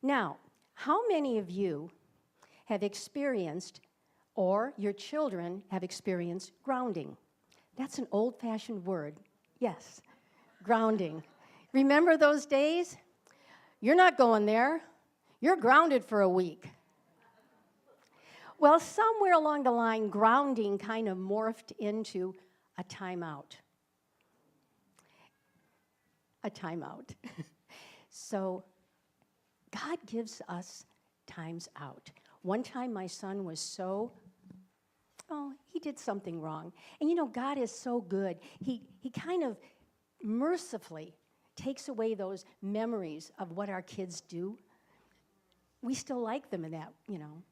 Now, how many of you have experienced, or your children have experienced, grounding? That's an old-fashioned word. Yes, grounding. Remember those days? You're not going there. You're grounded for a week. Well, somewhere along the line, grounding kind of morphed into a timeout. A timeout. So God gives us times out. One time my son was he did something wrong. And you know, God is so good. He kind of mercifully takes away those memories of what our kids do. We still like them in that, you know.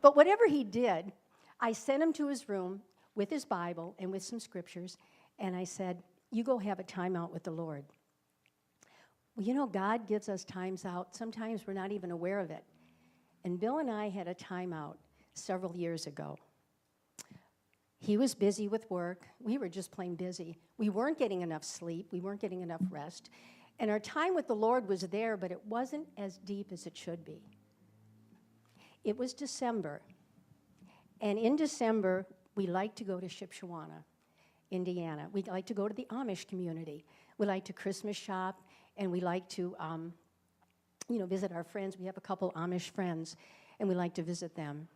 But whatever he did, I sent him to his room with his Bible and with some scriptures, and I said, you go have a timeout with the Lord. Well, you know, God gives us times out. Sometimes we're not even aware of it. And Bill and I had a timeout several years ago. He was busy with work. We were just plain busy. We weren't getting enough sleep. We weren't getting enough rest. And our time with the Lord was there, but it wasn't as deep as it should be. It was December. And in December, we like to go to Shipshewana, Indiana. We like to go to the Amish community. We like to Christmas shop, and we like to visit our friends. We have a couple Amish friends, and we like to visit them.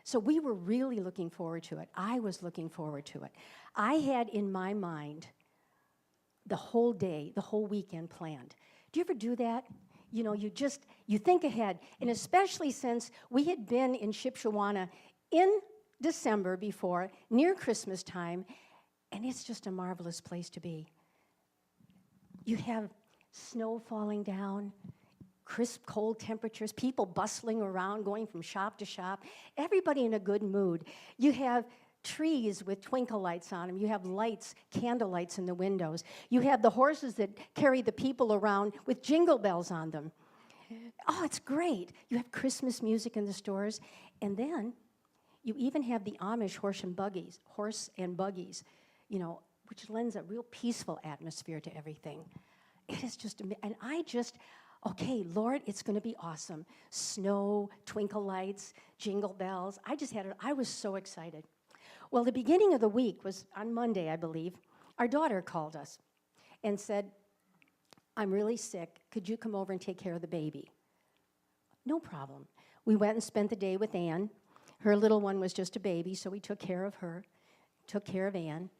So we were really looking forward to it. I was looking forward to it. I had in my mind the whole day, the whole weekend planned. Do you ever do that? You know, you think ahead, and especially since we had been in Shipshewana in December before, near Christmas time, and it's just a marvelous place to be. You have snow falling down, crisp, cold temperatures, people bustling around, going from shop to shop, everybody in a good mood. You have trees with twinkle lights on them. You have lights, candle lights in the windows. You have the horses that carry the people around with jingle bells on them. Oh, it's great. You have Christmas music in the stores. And then you even have the Amish horse and buggies, you know, which lends a real peaceful atmosphere to everything. It is just, okay, Lord, it's going to be awesome. Snow, twinkle lights, jingle bells. I was so excited. Well, the beginning of the week was on Monday, I believe. Our daughter called us and said, I'm really sick. Could you come over and take care of the baby? No problem. We went and spent the day with Ann. Her little one was just a baby, so we took care of her, took care of Ann.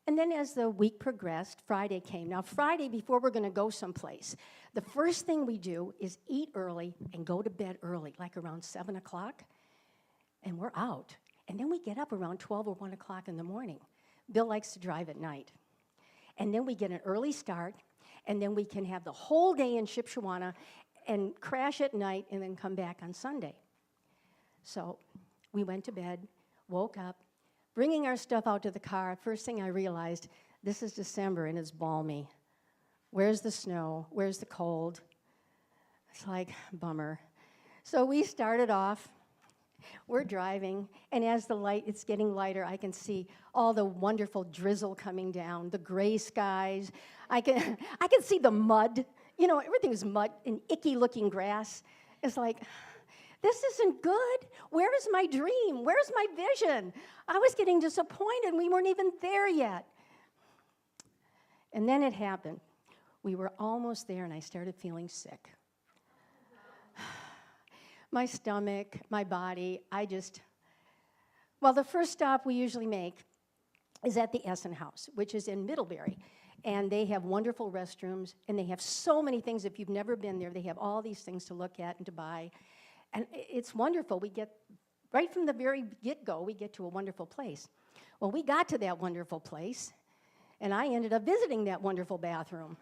And then as the week progressed, Friday came. Now, Friday, before we're going to go someplace, the first thing we do is eat early and go to bed early, like around 7 o'clock, and we're out. And then we get up around 12 or 1 o'clock in the morning. Bill likes to drive at night. And then we get an early start, and then we can have the whole day in Shipshewana and crash at night and then come back on Sunday. So we went to bed, woke up, bringing our stuff out to the car. First thing I realized, this is December and it's balmy. Where's the snow? Where's the cold? It's like, bummer. So we started off. We're driving, and as it's getting lighter, I can see all the wonderful drizzle coming down, the gray skies. I can see the mud. You know, everything is mud and icky-looking grass. It's like, this isn't good. Where is my dream? Where's my vision? I was getting disappointed. We weren't even there yet. And then it happened. We were almost there, and I started feeling sick. My stomach, my body, the first stop we usually make is at the Essen House, which is in Middlebury. And they have wonderful restrooms, and they have so many things. If you've never been there, they have all these things to look at and to buy. And it's wonderful. We get, right from the very get-go, we get to a wonderful place. Well, we got to that wonderful place, and I ended up visiting that wonderful bathroom.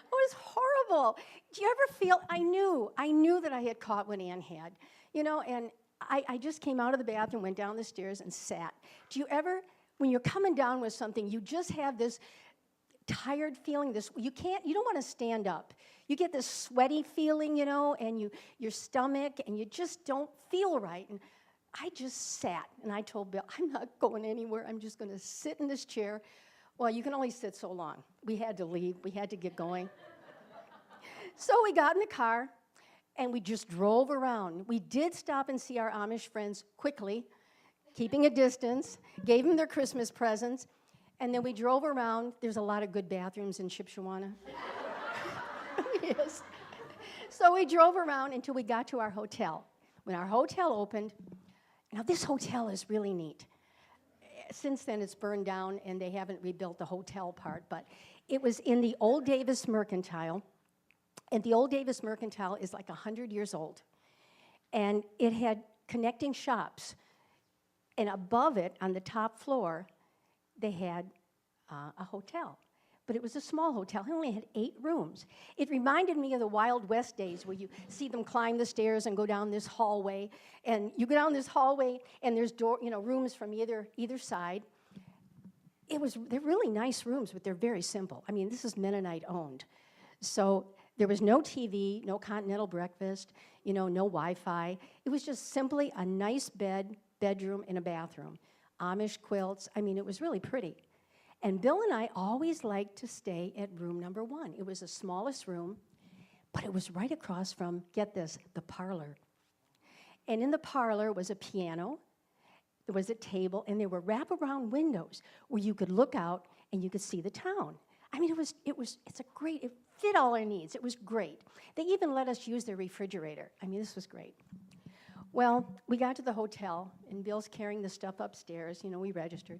It was horrible. Do you ever feel, I knew that I had caught what Ann had, you know, and I just came out of the bathroom, went down the stairs, and sat. Do you ever, when you're coming down with something, you just have this tired feeling, you don't want to stand up. You get this sweaty feeling, you know, and your stomach, and you just don't feel right. And I just sat, and I told Bill, I'm not going anywhere. I'm just going to sit in this chair. Well, you can only sit so long. We had to leave. We had to get going. So we got in the car, and we just drove around. We did stop and see our Amish friends quickly, keeping a distance, gave them their Christmas presents, and then we drove around. There's a lot of good bathrooms in Shipshewana. Yes. So we drove around until we got to our hotel. When our hotel opened, now this hotel is really neat. Since then, it's burned down, and they haven't rebuilt the hotel part, but it was in the old Davis Mercantile, and the old Davis Mercantile is like 100 years old, and it had connecting shops, and above it, on the top floor, they had a hotel. But it was a small hotel. It only had 8 rooms. It reminded me of the Wild West days where you see them climb the stairs and go down this hallway. And you go down this hallway, and there's rooms from either side. They're really nice rooms, but they're very simple. I mean, this is Mennonite owned. So there was no TV, no continental breakfast, no Wi-Fi. It was just simply a nice bedroom, and a bathroom. Amish quilts. I mean, it was really pretty. And Bill and I always liked to stay at room number 1. It was the smallest room, but it was right across from, get this, the parlor. And in the parlor was a piano, there was a table, and there were wraparound windows where you could look out and you could see the town. I mean, it fit all our needs. It was great. They even let us use their refrigerator. I mean, this was great. Well, we got to the hotel, and Bill's carrying the stuff upstairs. We registered.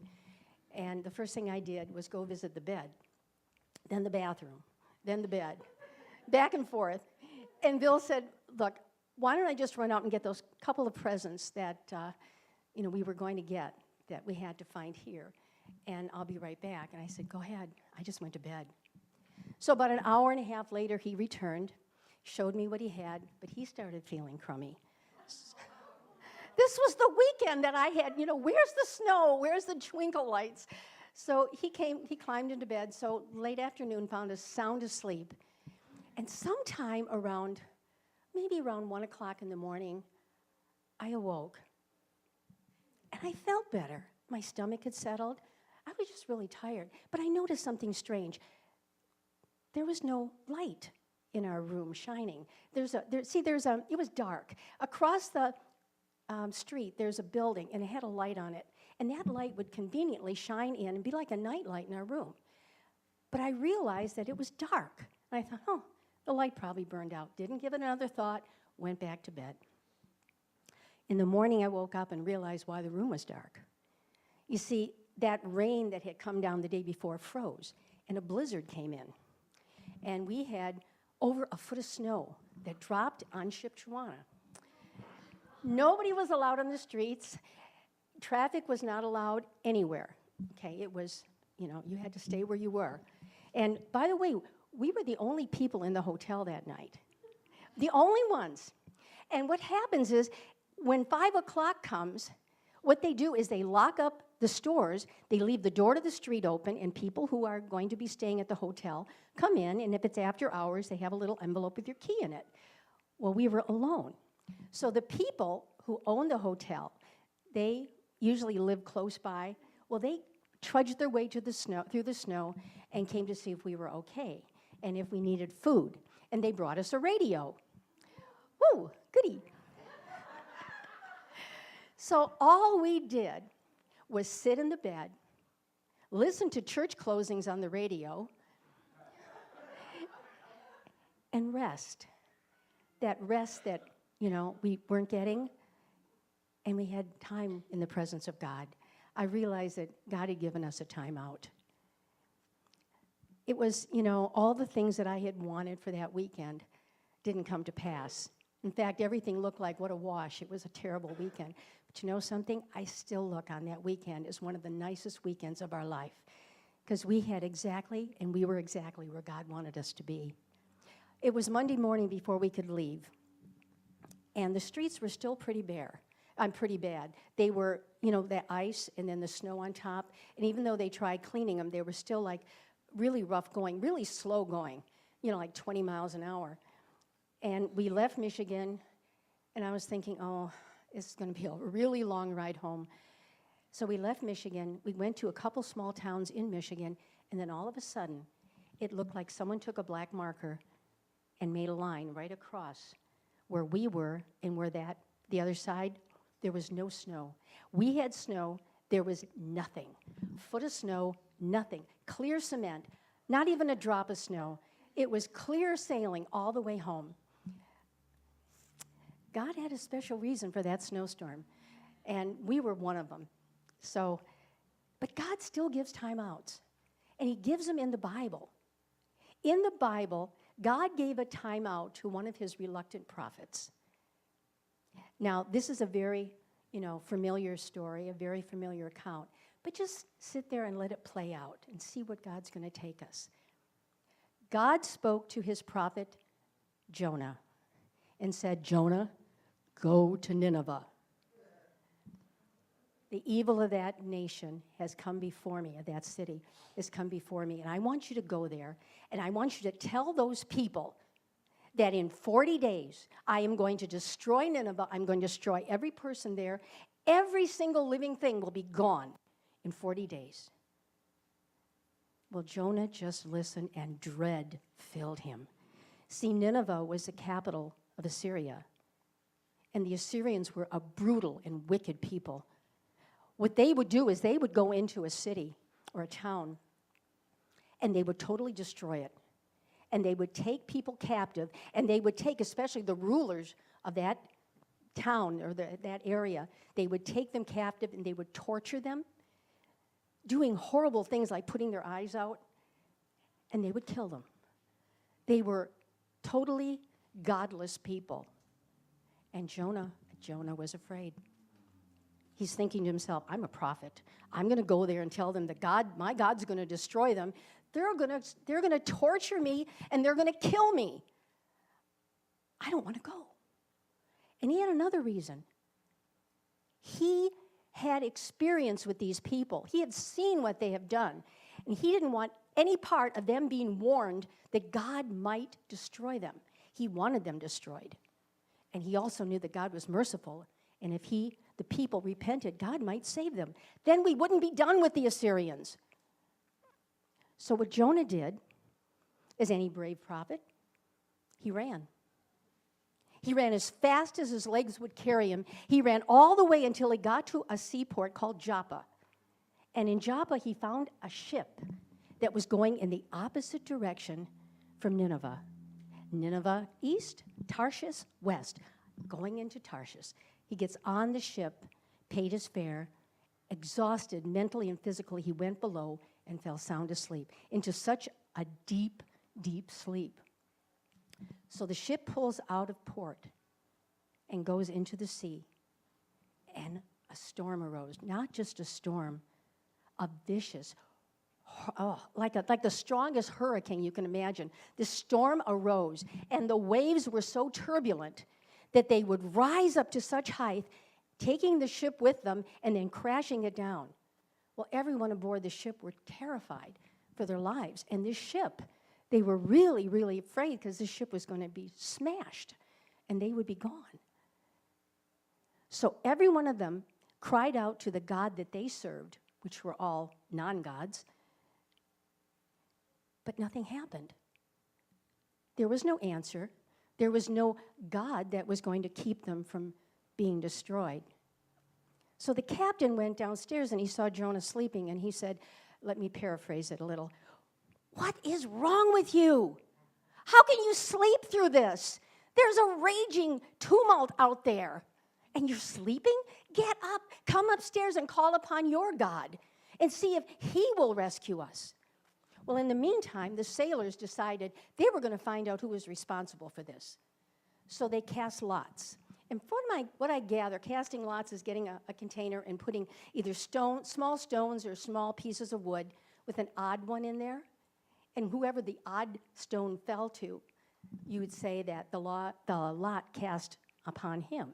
And the first thing I did was go visit the bed, then the bathroom, then the bed, back and forth. And Bill said, look, why don't I just run out and get those couple of presents that we were going to get that we had to find here, and I'll be right back. And I said, go ahead. I just went to bed. So about an hour and a half later, he returned, showed me what he had, but he started feeling crummy. This was the weekend that I had, where's the snow? Where's the twinkle lights? So he climbed into bed, so late afternoon, found us sound asleep. And sometime maybe around 1 o'clock in the morning, I awoke. And I felt better. My stomach had settled. I was just really tired. But I noticed something strange. There was no light in our room shining. It was dark. Across the street, there's a building, and it had a light on it. And that light would conveniently shine in and be like a night light in our room. But I realized that it was dark. And I thought, the light probably burned out. Didn't give it another thought, went back to bed. In the morning, I woke up and realized why the room was dark. You see, that rain that had come down the day before froze, and a blizzard came in. And we had over a foot of snow that dropped on Shipshewana. Nobody was allowed on the streets. Traffic was not allowed anywhere. Okay, it was, you had to stay where you were. And by the way, we were the only people in the hotel that night. The only ones. And what happens is, when 5 o'clock comes, what they do is they lock up the stores, they leave the door to the street open, and people who are going to be staying at the hotel come in, and if it's after hours, they have a little envelope with your key in it. Well, we were alone. So the people who own the hotel, they usually live close by. Well, they trudged their way through the snow and came to see if we were okay and if we needed food. And they brought us a radio. Woo, goody. So all we did was sit in the bed, listen to church closings on the radio, and rest. That rest that we weren't getting, and we had time in the presence of God. I realized that God had given us a time out. It was, all the things that I had wanted for that weekend didn't come to pass. In fact, everything looked like what a wash. It was a terrible weekend. But you know something? I still look on that weekend as one of the nicest weekends of our life, because we were exactly where God wanted us to be. It was Monday morning before we could leave. And the streets were still pretty bad. They were, that ice and then the snow on top. And even though they tried cleaning them, they were still like really rough going, really slow going, like 20 miles an hour. And we left Michigan, and I was thinking, it's going to be a really long ride home. So we left Michigan. We went to a couple small towns in Michigan, and then all of a sudden, it looked like someone took a black marker and made a line right across where we were and where the other side, there was no snow. We had snow, there was nothing. Foot of snow, nothing. Clear cement, not even a drop of snow. It was clear sailing all the way home. God had a special reason for that snowstorm, and we were one of them. So, but God still gives timeouts, and he gives them in the Bible. In the Bible, God gave a timeout to one of his reluctant prophets. Now, this is a very, familiar story, a very familiar account, but just sit there and let it play out and see what God's going to take us. God spoke to his prophet Jonah and said, Jonah, go to Nineveh. The evil of that nation has come before me, of that city has come before me, and I want you to go there, and I want you to tell those people that in 40 days I am going to destroy Nineveh. I'm going to destroy every person there. Every single living thing will be gone in 40 days. Well, Jonah just listened, and dread filled him. See, Nineveh was the capital of Assyria, and the Assyrians were a brutal and wicked people. What they would do is they would go into a city or a town, and they would totally destroy it. And they would take people captive, and they would take, especially the rulers of that town or that area, they would take them captive, and they would torture them, doing horrible things like putting their eyes out, and they would kill them. They were totally godless people. And Jonah was afraid. He's thinking to himself, I'm a prophet. I'm going to go there and tell them that my God's going to destroy them. They're going to torture me, and they're going to kill me. I don't want to go. And he had another reason. He had experience with these people. He had seen what they have done, and he didn't want any part of them being warned that God might destroy them. He wanted them destroyed. And he also knew that God was merciful, and if the people repented, God might save them. Then we wouldn't be done with the Assyrians. So what Jonah did, as any brave prophet, he ran. He ran as fast as his legs would carry him. He ran all the way until he got to a seaport called Joppa. And in Joppa, he found a ship that was going in the opposite direction from Nineveh. Nineveh east, Tarshish west, going into Tarshish. He gets on the ship, paid his fare, exhausted mentally and physically. He went below and fell sound asleep, into such a deep, deep sleep. So the ship pulls out of port and goes into the sea, and a storm arose. Not just a storm, a vicious, like the strongest hurricane you can imagine. The storm arose, and the waves were so turbulent that they would rise up to such height, taking the ship with them and then crashing it down. Well, everyone aboard the ship were terrified for their lives. And this ship, they were really, really afraid because the ship was going to be smashed and they would be gone. So every one of them cried out to the God that they served, which were all non-gods, but nothing happened. There was no answer. There was no God that was going to keep them from being destroyed. So the captain went downstairs and he saw Jonah sleeping, and he said, let me paraphrase it a little, what is wrong with you? How can you sleep through this? There's a raging tumult out there, and you're sleeping? Get up, come upstairs and call upon your God and see if he will rescue us. Well, in the meantime, the sailors decided they were going to find out who was responsible for this. So they cast lots. And from what I gather, casting lots is getting a container and putting either small stones or small pieces of wood with an odd one in there. And whoever the odd stone fell to, you would say that the lot cast upon him.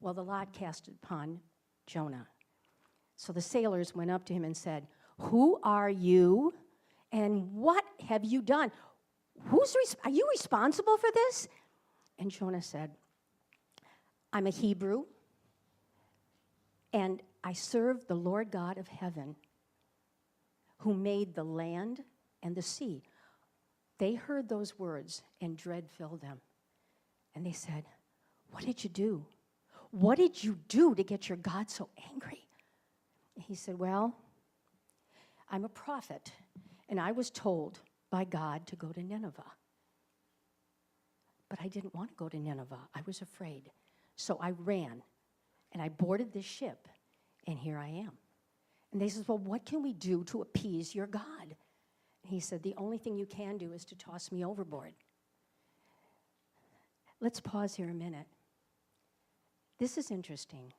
Well, the lot cast upon Jonah. So the sailors went up to him and said, who are you? And what have you done? Are you responsible for this? And Jonah said, I'm a Hebrew, and I serve the Lord God of heaven, who made the land and the sea. They heard those words, and dread filled them. And they said, "What did you do? What did you do to get your God so angry?" And he said, "Well, I'm a prophet, and I was told by God to go to Nineveh. But I didn't want to go to Nineveh. I was afraid. So I ran, and I boarded this ship, and here I am." And they said, "Well, what can we do to appease your God?" And he said, "The only thing you can do is to toss me overboard." Let's pause here a minute. This is interesting.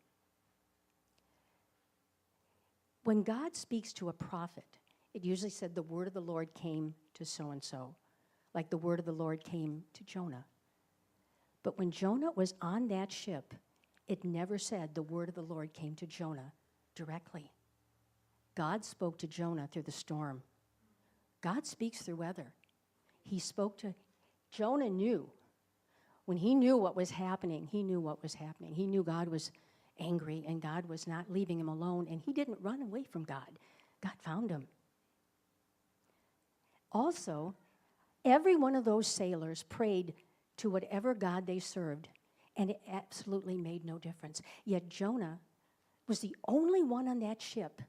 When God speaks to a prophet, it usually said the word of the Lord came to so-and-so, like the word of the Lord came to Jonah. But when Jonah was on that ship, it never said the word of the Lord came to Jonah directly. God spoke to Jonah through the storm. God speaks through weather. He spoke to Jonah knew. When he knew what was happening, he knew what was happening. He knew God was angry and God was not leaving him alone, and he didn't run away from God. God found him. Also, every one of those sailors prayed to whatever God they served, and it absolutely made no difference. Yet Jonah was the only one on that ship,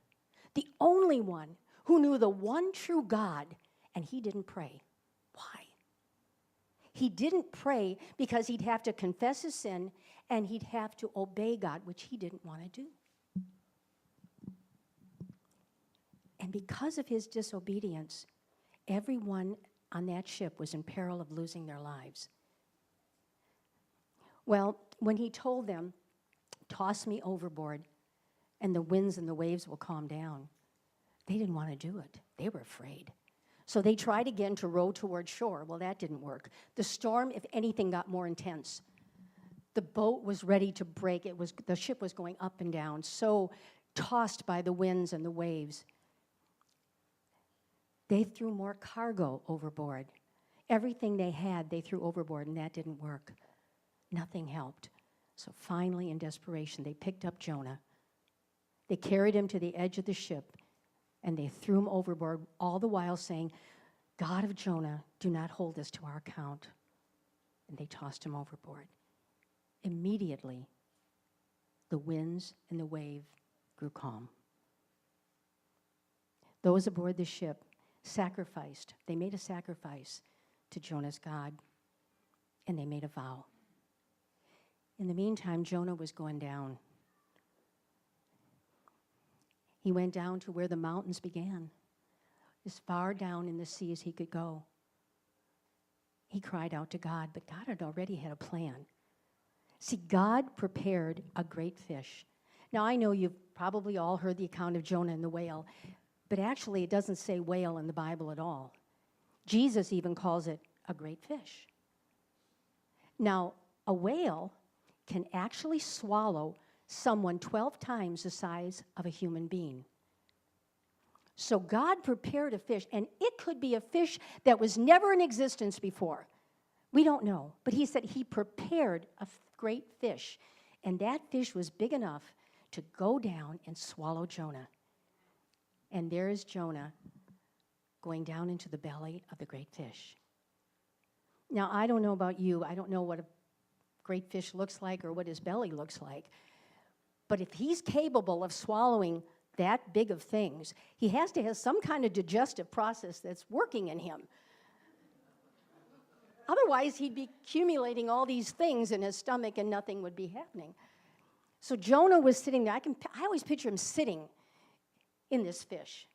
the only one who knew the one true God, and he didn't pray. Why? He didn't pray because he'd have to confess his sin and he'd have to obey God, which he didn't want to do. And because of his disobedience, everyone on that ship was in peril of losing their lives. Well, when he told them, "Toss me overboard, and the winds and the waves will calm down," they didn't want to do it. They were afraid. So they tried again to row toward shore. Well, that didn't work. The storm, if anything, got more intense. The boat was ready to break. The ship was going up and down, so tossed by the winds and the waves. They threw more cargo overboard. Everything they had, they threw overboard, and that didn't work. Nothing helped. So finally, in desperation, they picked up Jonah. They carried him to the edge of the ship, and they threw him overboard, all the while saying, "God of Jonah, do not hold this to our account." And they tossed him overboard. Immediately, the winds and the wave grew calm. Those aboard the ship sacrificed. They made a sacrifice to Jonah's God, and they made a vow. In the meantime, Jonah was going down. He went down to where the mountains began, as far down in the sea as he could go. He cried out to God, but God had already had a plan. See, God prepared a great fish. Now, I know you've probably all heard the account of Jonah and the whale, but actually it doesn't say whale in the Bible at all. Jesus even calls it a great fish. Now, a whale can actually swallow someone 12 times the size of a human being. So God prepared a fish, and it could be a fish that was never in existence before. We don't know, but he said he prepared a great fish, and that fish was big enough to go down and swallow Jonah. And there is Jonah going down into the belly of the great fish. Now, I don't know about you. I don't know what a great fish looks like or what his belly looks like. But if he's capable of swallowing that big of things, he has to have some kind of digestive process that's working in him. Otherwise, he'd be accumulating all these things in his stomach and nothing would be happening. So Jonah was sitting there. I always picture him sitting in this fish.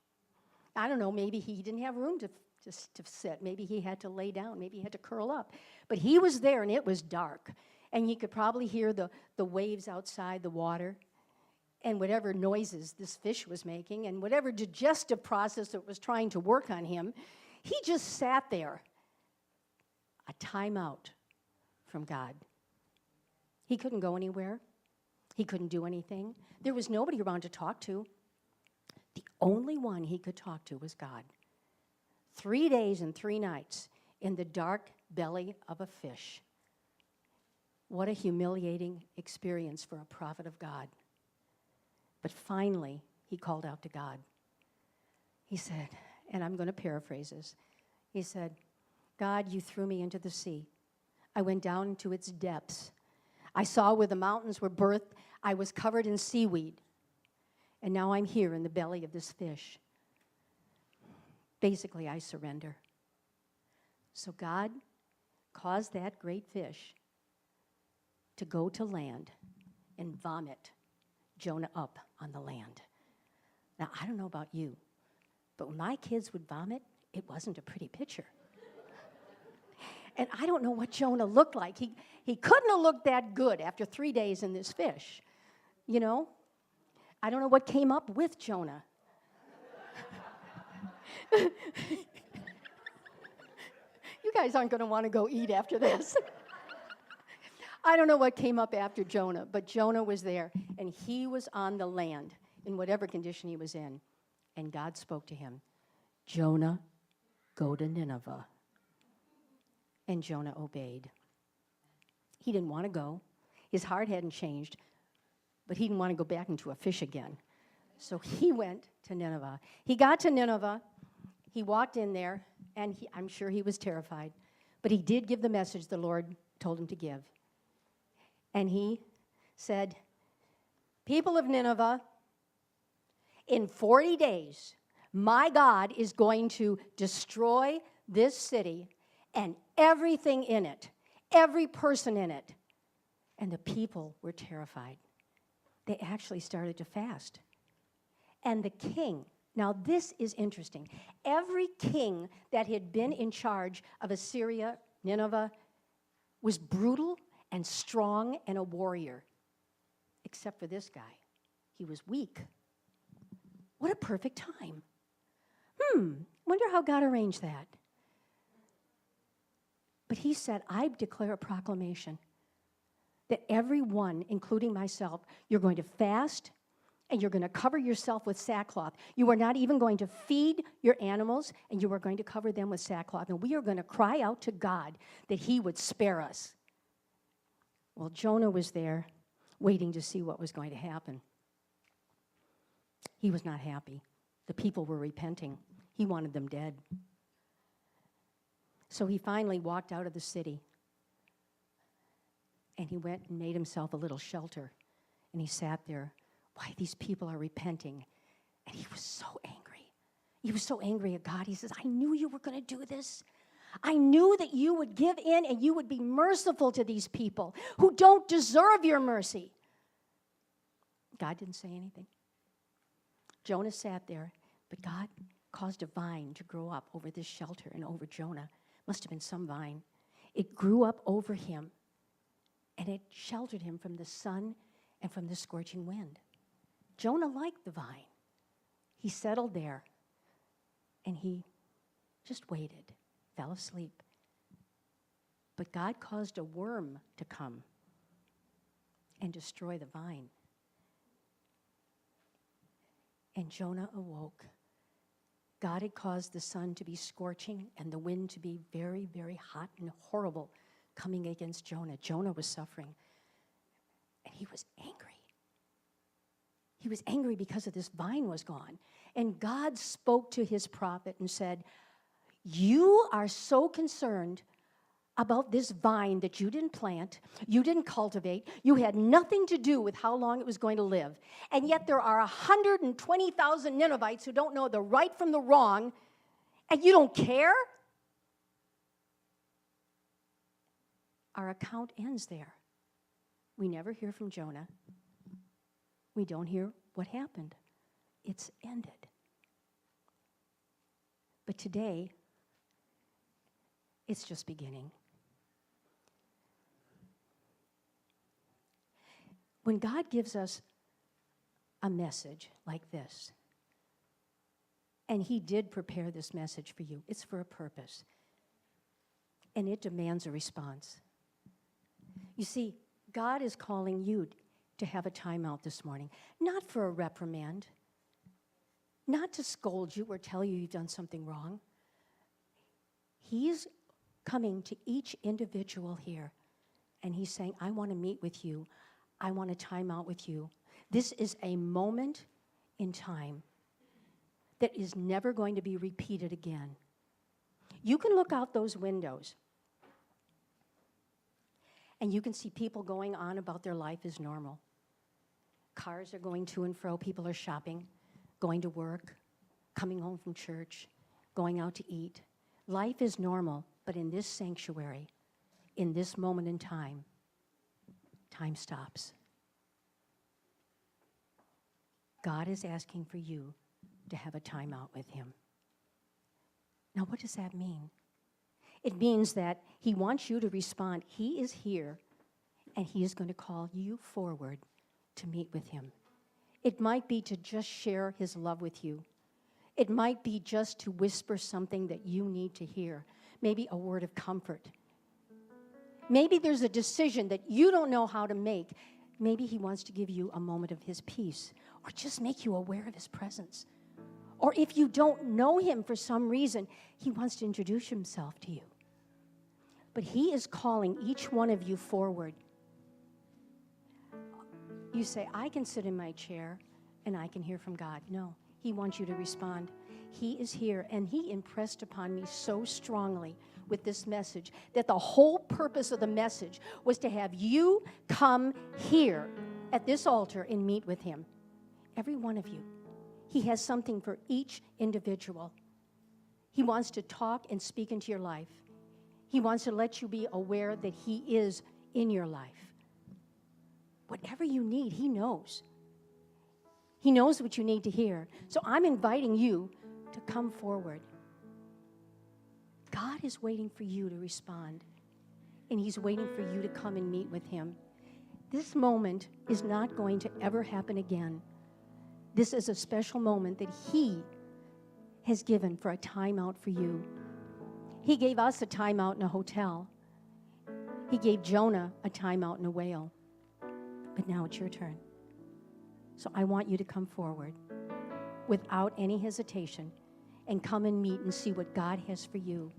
I don't know, maybe he didn't have room to sit. Maybe he had to lay down. Maybe he had to curl up. But he was there, and it was dark. And you could probably hear the waves outside the water and whatever noises this fish was making and whatever digestive process that was trying to work on him. He just sat there. A timeout from God. He couldn't go anywhere. He couldn't do anything. There was nobody around to talk to. The only one he could talk to was God. 3 days and 3 nights in the dark belly of a fish. What a humiliating experience for a prophet of God. But finally, he called out to God. He said, and I'm going to paraphrase this, he said, God, you threw me into the sea. I went down into its depths. I saw where the mountains were birthed. I was covered in seaweed. And now I'm here in the belly of this fish. Basically, I surrender. So God caused that great fish to go to land and vomit Jonah up on the land. Now, I don't know about you, but when my kids would vomit, it wasn't a pretty picture. And I don't know what Jonah looked like. He couldn't have looked that good after 3 days in this fish. You know? I don't know what came up with Jonah. You guys aren't going to want to go eat after this. I don't know what came up after Jonah, but Jonah was there, and he was on the land in whatever condition he was in. And God spoke to him, Jonah, go to Nineveh. And Jonah obeyed. He didn't want to go. His heart hadn't changed, but he didn't want to go back into a fish again. So he went to Nineveh. He got to Nineveh. He walked in there, and I'm sure he was terrified. But he did give the message the Lord told him to give. And he said, people of Nineveh, in 40 days, my God is going to destroy this city and everything in it, every person in it. And the people were terrified. They actually started to fast. And the king, now this is interesting, every king that had been in charge of Assyria, Nineveh, was brutal and strong and a warrior, except for this guy. He was weak. What a perfect time. Wonder how God arranged that. But he said, I declare a proclamation that everyone, including myself, you're going to fast and you're going to cover yourself with sackcloth. You are not even going to feed your animals, and you are going to cover them with sackcloth. And we are going to cry out to God that he would spare us. Well, Jonah was there waiting to see what was going to happen. He was not happy. The people were repenting. He wanted them dead. So he finally walked out of the city, and he went and made himself a little shelter, and he sat there. Why, these people are repenting. And he was so angry. He was so angry at God. He says, I knew you were going to do this. I knew that you would give in and you would be merciful to these people who don't deserve your mercy. God didn't say anything. Jonah sat there, but God caused a vine to grow up over this shelter and over Jonah. Must have been some vine. It grew up over him, and it sheltered him from the sun and from the scorching wind. Jonah liked the vine. He settled there, and he just waited, fell asleep. But God caused a worm to come and destroy the vine. And Jonah awoke. God had caused the sun to be scorching and the wind to be very, very hot and horrible coming against Jonah. Jonah was suffering, and he was angry. He was angry because of this vine was gone. And God spoke to his prophet and said, you are so concerned about this vine that you didn't plant, you didn't cultivate, you had nothing to do with how long it was going to live. And yet there are 120,000 Ninevites who don't know the right from the wrong, and you don't care? Our account ends there. We never hear from Jonah. We don't hear what happened. It's ended. But today, it's just beginning. When God gives us a message like this, and he did prepare this message for you, it's for a purpose, and it demands a response. You see, God is calling you to have a timeout this morning, not for a reprimand, not to scold you or tell you you've done something wrong. He's coming to each individual here, and he's saying, I want to meet with you. I want a time out with you. This is a moment in time that is never going to be repeated again. You can look out those windows and you can see people going on about their life as normal. Cars are going to and fro. People are shopping, going to work, coming home from church, going out to eat. Life is normal, but in this sanctuary, in this moment in time, time stops. God is asking for you to have a time out with him. Now, what does that mean? It means that he wants you to respond. He is here, and he is going to call you forward to meet with him. It might be to just share his love with you. It might be just to whisper something that you need to hear, maybe a word of comfort. Maybe there's a decision that you don't know how to make. Maybe he wants to give you a moment of his peace, or just make you aware of his presence. Or if you don't know him for some reason, he wants to introduce himself to you. But he is calling each one of you forward. You say, I can sit in my chair and I can hear from God. No, he wants you to respond. He is here, and he impressed upon me so strongly with this message that the whole purpose of the message was to have you come here at this altar and meet with him. Every one of you. He has something for each individual. He wants to talk and speak into your life. He wants to let you be aware that he is in your life. Whatever you need, he knows. He knows what you need to hear. So I'm inviting you to come forward. God is waiting for you to respond, and he's waiting for you to come and meet with him. This moment is not going to ever happen again. This is a special moment that he has given for a time out for you. He gave us a time out in a hotel. He gave Jonah a time out in a whale. But now it's your turn. So I want you to come forward without any hesitation and come and meet and see what God has for you.